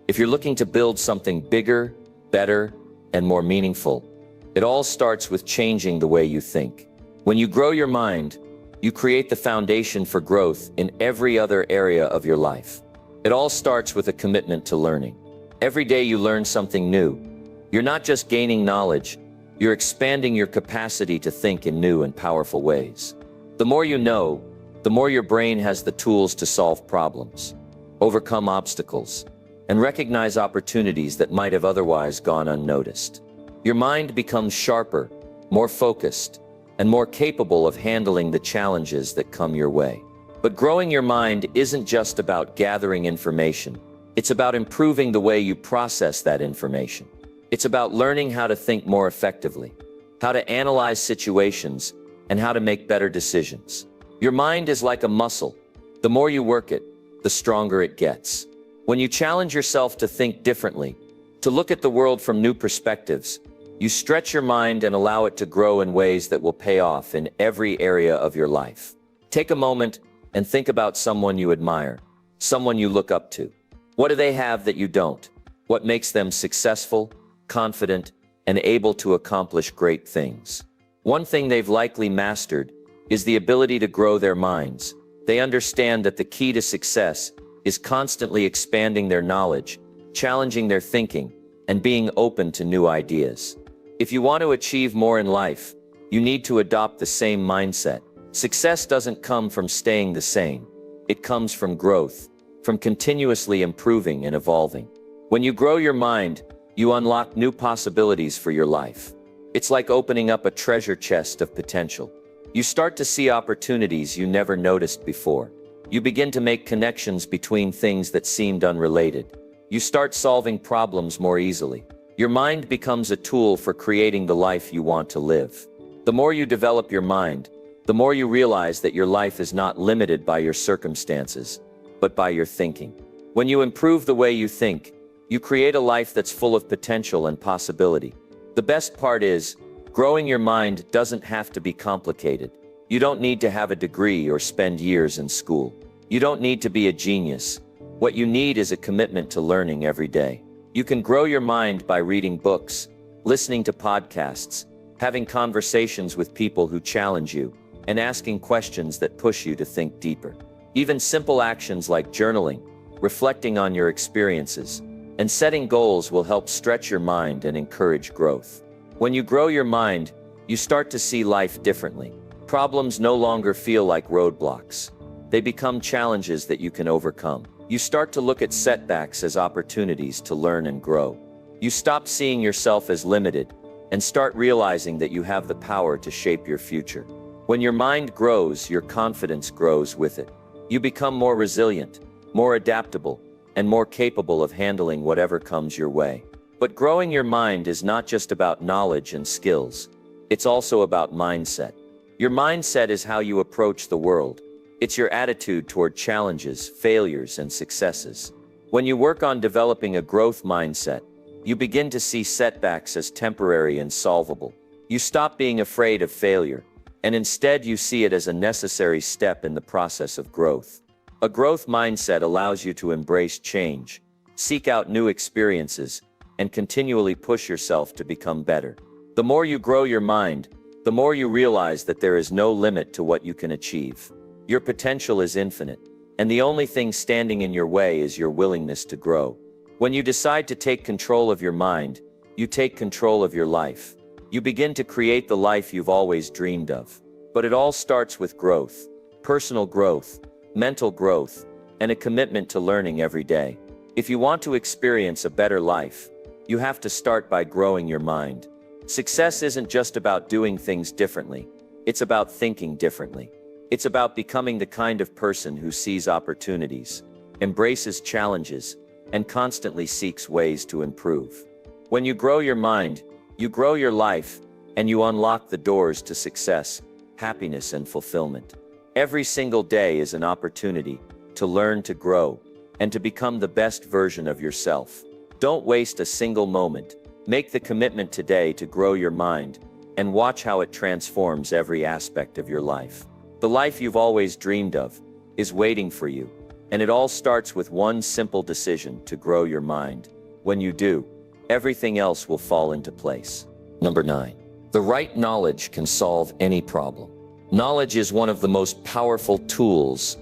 if you're looking to build something bigger, better, and more meaningful, it all starts with changing the way you think. When you grow your mind, you create the foundation for growth in every other area of your life. It all starts with a commitment to learning. Every day you learn something new. You're not just gaining knowledge, you're expanding your capacity to think in new and powerful ways. The more you know, the more your brain has the tools to solve problems, overcome obstacles, and recognize opportunities that might have otherwise gone unnoticed. Your mind becomes sharper, more focused, and more capable of handling the challenges that come your way. But growing your mind isn't just about gathering information. It's about improving the way you process that information. It's about learning how to think more effectively, how to analyze situations, and how to make better decisions. Your mind is like a muscle. The more you work it, the stronger it gets. When you challenge yourself to think differently, to look at the world from new perspectives, you stretch your mind and allow it to grow in ways that will pay off in every area of your life. Take a moment and think about someone you admire, someone you look up to. What do they have that you don't? What makes them successful, confident, and able to accomplish great things? One thing they've likely mastered is the ability to grow their minds. They understand that the key to success is constantly expanding their knowledge, challenging their thinking, and being open to new ideas. If you want to achieve more in life, you need to adopt the same mindset. Success doesn't come from staying the same. It comes from growth, from continuously improving and evolving. When you grow your mind, you unlock new possibilities for your life. It's like opening up a treasure chest of potential. You start to see opportunities you never noticed before. You begin to make connections between things that seemed unrelated. You start solving problems more easily. Your mind becomes a tool for creating the life you want to live. The more you develop your mind, the more you realize that your life is not limited by your circumstances, but by your thinking. When you improve the way you think, you create a life that's full of potential and possibility. The best part is, growing your mind doesn't have to be complicated. You don't need to have a degree or spend years in school. You don't need to be a genius. What you need is a commitment to learning every day. You can grow your mind by reading books, listening to podcasts, having conversations with people who challenge you, and asking questions that push you to think deeper. Even simple actions like journaling, reflecting on your experiences, and setting goals will help stretch your mind and encourage growth. When you grow your mind, you start to see life differently. Problems no longer feel like roadblocks. They become challenges that you can overcome. You start to look at setbacks as opportunities to learn and grow. You stop seeing yourself as limited and start realizing that you have the power to shape your future. When your mind grows, your confidence grows with it. You become more resilient, more adaptable, and more capable of handling whatever comes your way. But growing your mind is not just about knowledge and skills. It's also about mindset. Your mindset is how you approach the world. It's your attitude toward challenges, failures, and successes. When you work on developing a growth mindset, you begin to see setbacks as temporary and solvable. You stop being afraid of failure, and instead you see it as a necessary step in the process of growth. A growth mindset allows you to embrace change, seek out new experiences, and continually push yourself to become better. The more you grow your mind, the more you realize that there is no limit to what you can achieve. Your potential is infinite, and the only thing standing in your way is your willingness to grow. When you decide to take control of your mind, you take control of your life. You begin to create the life you've always dreamed of. But it all starts with growth, personal growth, mental growth, and a commitment to learning every day. If you want to experience a better life, you have to start by growing your mind. Success isn't just about doing things differently. It's about thinking differently. It's about becoming the kind of person who sees opportunities, embraces challenges, and constantly seeks ways to improve. When you grow your mind, you grow your life, and you unlock the doors to success, happiness, and fulfillment. Every single day is an opportunity to learn, to grow, and to become the best version of yourself. Don't waste a single moment. Make the commitment today to grow your mind and watch how it transforms every aspect of your life. The life you've always dreamed of is waiting for you, and it all starts with one simple decision to grow your mind. When you do, everything else will fall into place. Number 9. The right knowledge can solve any problem. Knowledge is one of the most powerful tools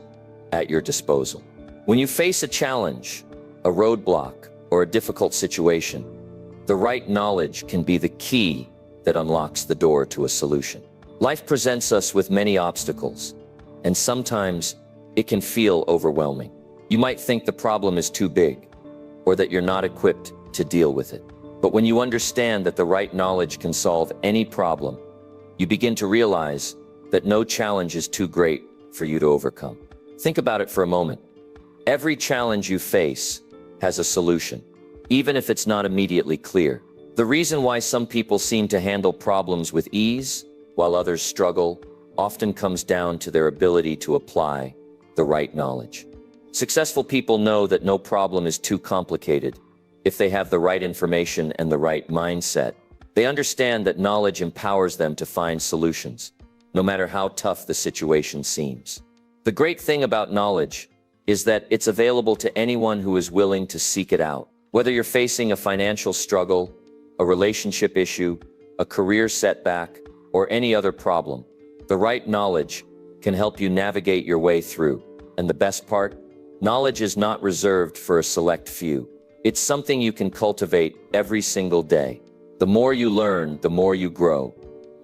at your disposal. When you face a challenge, a roadblock, or a difficult situation, the right knowledge can be the key that unlocks the door to a solution. Life presents us with many obstacles, and sometimes it can feel overwhelming. You might think the problem is too big, or that you're not equipped to deal with it. But when you understand that the right knowledge can solve any problem, you begin to realize that no challenge is too great for you to overcome. Think about it for a moment. Every challenge you face has a solution, even if it's not immediately clear. The reason why some people seem to handle problems with ease, while others struggle, often comes down to their ability to apply the right knowledge. Successful people know that no problem is too complicated if they have the right information and the right mindset. They understand that knowledge empowers them to find solutions, no matter how tough the situation seems. The great thing about knowledge is that it's available to anyone who is willing to seek it out. Whether you're facing a financial struggle, a relationship issue, a career setback, or any other problem, the right knowledge can help you navigate your way through. And the best part? Knowledge is not reserved for a select few. It's something you can cultivate every single day. The more you learn, the more you grow,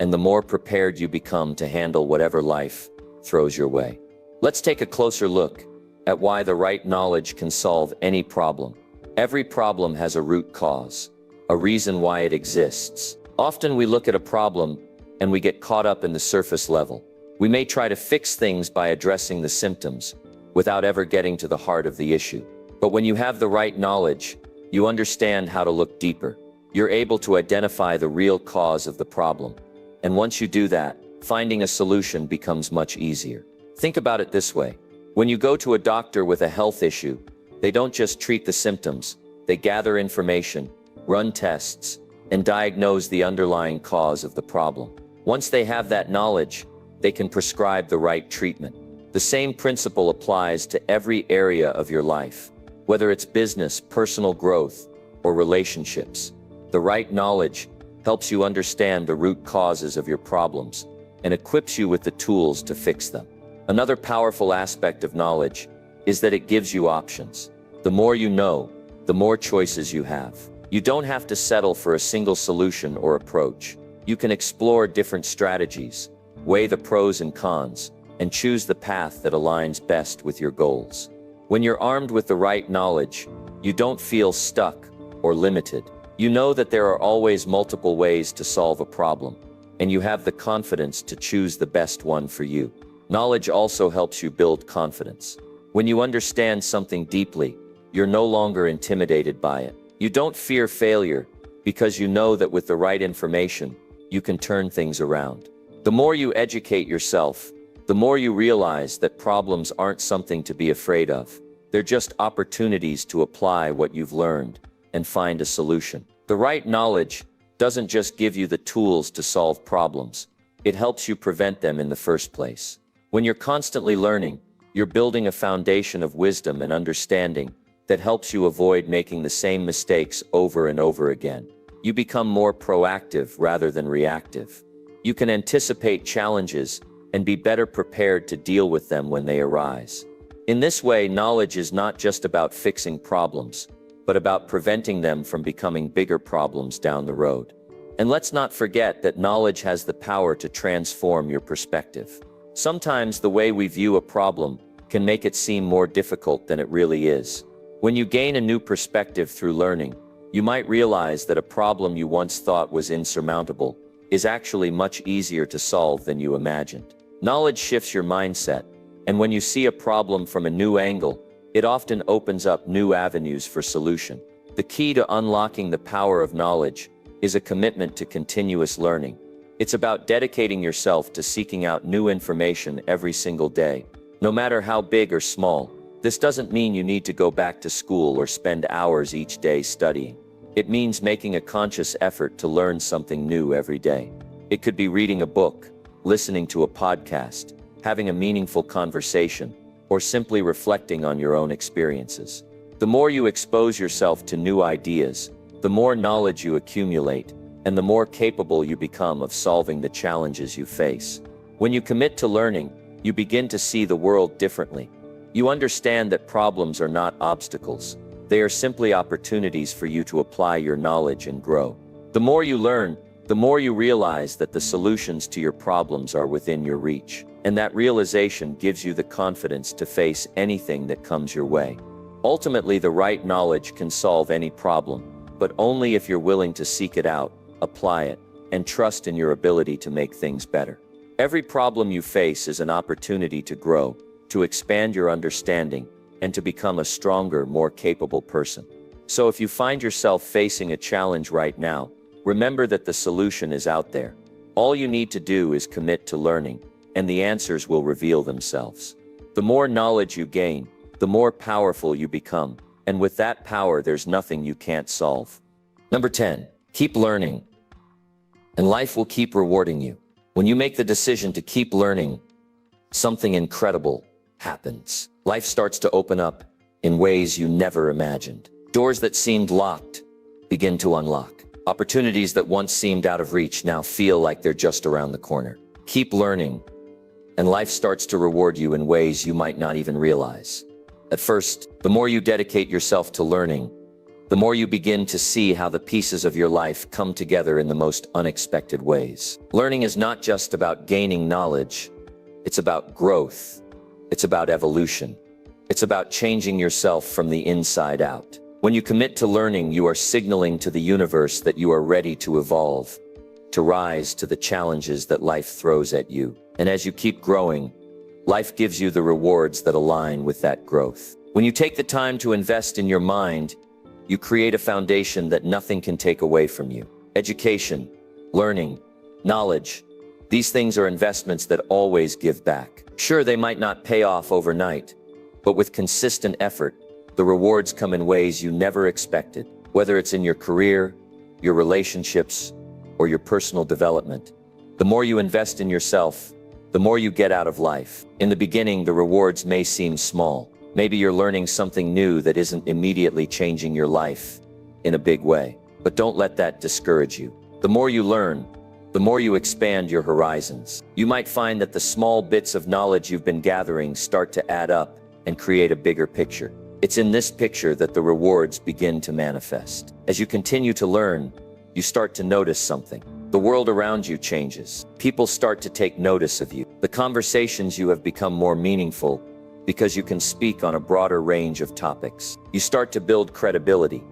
and the more prepared you become to handle whatever life throws your way. Let's take a closer look at why the right knowledge can solve any problem. Every problem has a root cause, a reason why it exists. Often we look at a problem and we get caught up in the surface level. We may try to fix things by addressing the symptoms without ever getting to the heart of the issue. But when you have the right knowledge, you understand how to look deeper. You're able to identify the real cause of the problem. And once you do that, finding a solution becomes much easier. Think about it this way. When you go to a doctor with a health issue, they don't just treat the symptoms. They gather information, run tests, and diagnose the underlying cause of the problem. Once they have that knowledge, they can prescribe the right treatment. The same principle applies to every area of your life. Whether it's business, personal growth, or relationships, the right knowledge helps you understand the root causes of your problems and equips you with the tools to fix them. Another powerful aspect of knowledge is that it gives you options. The more you know, the more choices you have. You don't have to settle for a single solution or approach. You can explore different strategies, weigh the pros and cons, and choose the path that aligns best with your goals. When you're armed with the right knowledge, you don't feel stuck or limited. You know that there are always multiple ways to solve a problem, and you have the confidence to choose the best one for you. Knowledge also helps you build confidence. When you understand something deeply, you're no longer intimidated by it. You don't fear failure because you know that with the right information, you can turn things around. The more you educate yourself, the more you realize that problems aren't something to be afraid of. They're just opportunities to apply what you've learned and find a solution. The right knowledge doesn't just give you the tools to solve problems. It helps you prevent them in the first place. When you're constantly learning, you're building a foundation of wisdom and understanding that helps you avoid making the same mistakes over and over again. You become more proactive rather than reactive. You can anticipate challenges and be better prepared to deal with them when they arise. In this way, knowledge is not just about fixing problems, but about preventing them from becoming bigger problems down the road. And let's not forget that knowledge has the power to transform your perspective. Sometimes the way we view a problem can make it seem more difficult than it really is. When you gain a new perspective through learning, you might realize that a problem you once thought was insurmountable is actually much easier to solve than you imagined. Knowledge shifts your mindset, and when you see a problem from a new angle, it often opens up new avenues for solution. The key to unlocking the power of knowledge is a commitment to continuous learning. It's about dedicating yourself to seeking out new information every single day, no matter how big or small. This doesn't mean you need to go back to school or spend hours each day studying. It means making a conscious effort to learn something new every day. It could be reading a book, listening to a podcast, having a meaningful conversation, or simply reflecting on your own experiences. The more you expose yourself to new ideas, the more knowledge you accumulate, and the more capable you become of solving the challenges you face. When you commit to learning, you begin to see the world differently. You understand that problems are not obstacles. They are simply opportunities for you to apply your knowledge and grow. The more you learn, the more you realize that the solutions to your problems are within your reach. And that realization gives you the confidence to face anything that comes your way. Ultimately, the right knowledge can solve any problem, but only if you're willing to seek it out, apply it, and trust in your ability to make things better. Every problem you face is an opportunity to grow, to expand your understanding, and to become a stronger, more capable person. So if you find yourself facing a challenge right now, remember that the solution is out there. All you need to do is commit to learning, and the answers will reveal themselves. The more knowledge you gain, the more powerful you become, and with that power, there's nothing you can't solve. Number 10, keep learning, and life will keep rewarding you. When you make the decision to keep learning, something incredible happens. Life starts to open up in ways you never imagined. Doors that seemed locked begin to unlock. Opportunities that once seemed out of reach now feel like they're just around the corner. Keep learning, and life starts to reward you in ways you might not even realize. At first, the more you dedicate yourself to learning, the more you begin to see how the pieces of your life come together in the most unexpected ways. Learning is not just about gaining knowledge, it's about growth. It's about evolution. It's about changing yourself from the inside out. When you commit to learning, you are signaling to the universe that you are ready to evolve, to rise to the challenges that life throws at you. And as you keep growing, life gives you the rewards that align with that growth. When you take the time to invest in your mind, you create a foundation that nothing can take away from you. Education, learning, knowledge, these things are investments that always give back. Sure, they might not pay off overnight, but with consistent effort, the rewards come in ways you never expected. Whether it's in your career, your relationships, or your personal development, the more you invest in yourself, the more you get out of life. In the beginning, the rewards may seem small. Maybe you're learning something new that isn't immediately changing your life in a big way. But don't let that discourage you. The more you learn, the more you expand your horizons. You might find that the small bits of knowledge you've been gathering start to add up and create a bigger picture. It's in this picture that the rewards begin to manifest. As you continue to learn, you start to notice something. The world around you changes. People start to take notice of you. The conversations you have become more meaningful because you can speak on a broader range of topics. You start to build credibility,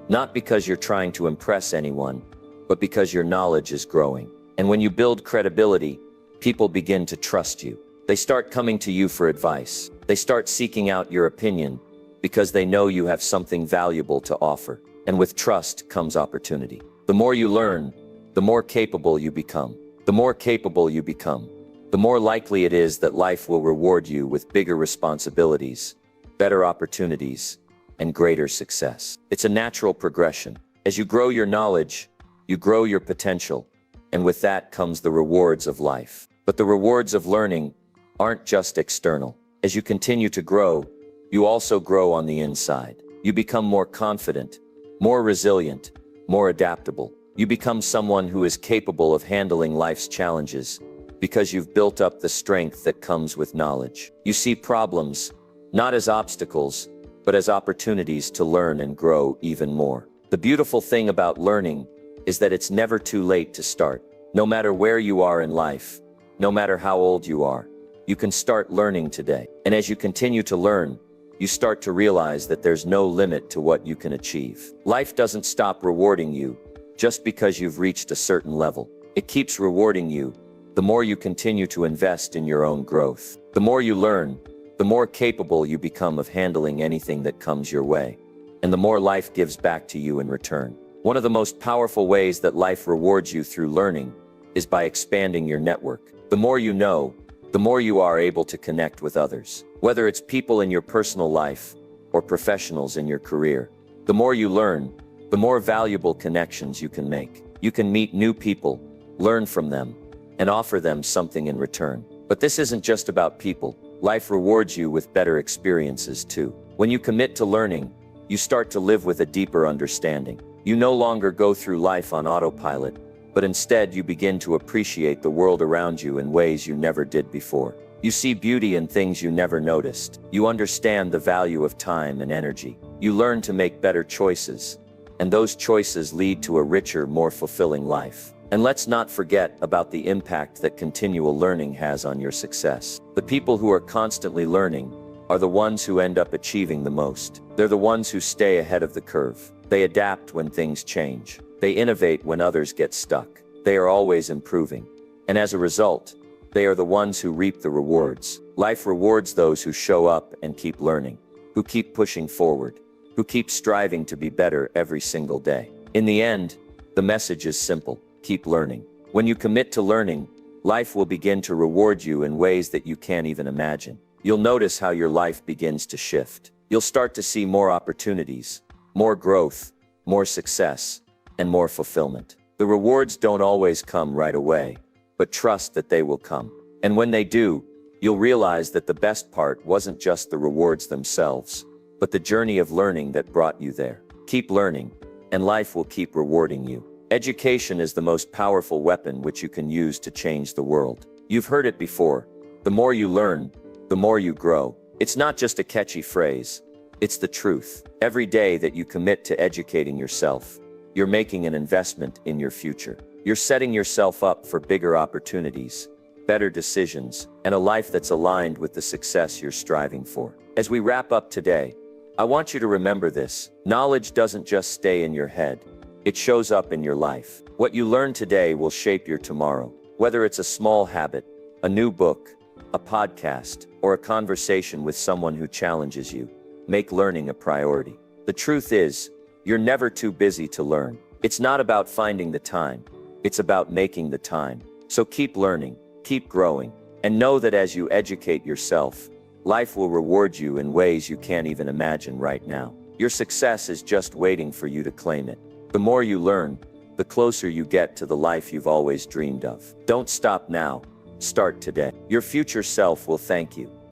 not because you're trying to impress anyone, but because your knowledge is growing. And when you build credibility, people begin to trust you. They start coming to you for advice. They start seeking out your opinion because they know you have something valuable to offer. And with trust comes opportunity. The more you learn, the more capable you become. The more capable you become, the more likely it is that life will reward you with bigger responsibilities, better opportunities, and greater success. It's a natural progression. As you grow your knowledge, you grow your potential, and with that comes the rewards of life. But the rewards of learning aren't just external. As you continue to grow, you also grow on the inside. You become more confident, more resilient, more adaptable. You become someone who is capable of handling life's challenges because you've built up the strength that comes with knowledge. You see problems not as obstacles, but as opportunities to learn and grow even more. The beautiful thing about learning is that it's never too late to start. No matter where you are in life, no matter how old you are, you can start learning today. And as you continue to learn, you start to realize that there's no limit to what you can achieve. Life doesn't stop rewarding you just because you've reached a certain level. It keeps rewarding you the more you continue to invest in your own growth. The more you learn, the more capable you become of handling anything that comes your way, and the more life gives back to you in return. One of the most powerful ways that life rewards you through learning is by expanding your network. The more you know, the more you are able to connect with others. Whether it's people in your personal life or professionals in your career, the more you learn, the more valuable connections you can make. You can meet new people, learn from them, and offer them something in return. But this isn't just about people. Life rewards you with better experiences too. When you commit to learning, you start to live with a deeper understanding. You no longer go through life on autopilot, but instead you begin to appreciate the world around you in ways you never did before. You see beauty in things you never noticed. You understand the value of time and energy. You learn to make better choices, and those choices lead to a richer, more fulfilling life. And let's not forget about the impact that continual learning has on your success. The people who are constantly learning are the ones who end up achieving the most. They're the ones who stay ahead of the curve. They adapt when things change. They innovate when others get stuck. They are always improving. And as a result, they are the ones who reap the rewards. Life rewards those who show up and keep learning, who keep pushing forward, who keep striving to be better every single day. In the end, the message is simple. Keep learning. When you commit to learning, life will begin to reward you in ways that you can't even imagine. You'll notice how your life begins to shift. You'll start to see more opportunities, more growth, more success, and more fulfillment. The rewards don't always come right away, but trust that they will come. And when they do, you'll realize that the best part wasn't just the rewards themselves, but the journey of learning that brought you there. Keep learning, and life will keep rewarding you. Education is the most powerful weapon which you can use to change the world. You've heard it before. The more you learn, the more you grow. It's not just a catchy phrase. It's the truth. Every day that you commit to educating yourself, you're making an investment in your future. You're setting yourself up for bigger opportunities, better decisions, and a life that's aligned with the success you're striving for. As we wrap up today, I want you to remember this. Knowledge doesn't just stay in your head. It shows up in your life. What you learn today will shape your tomorrow. Whether it's a small habit, a new book, a podcast, or a conversation with someone who challenges you, make learning a priority. The truth is, you're never too busy to learn. It's not about finding the time. It's about making the time. So keep learning, keep growing, and know that as you educate yourself, life will reward you in ways you can't even imagine right now. Your success is just waiting for you to claim it. The more you learn, the closer you get to the life you've always dreamed of. Don't stop now. Start today. Your future self will thank you.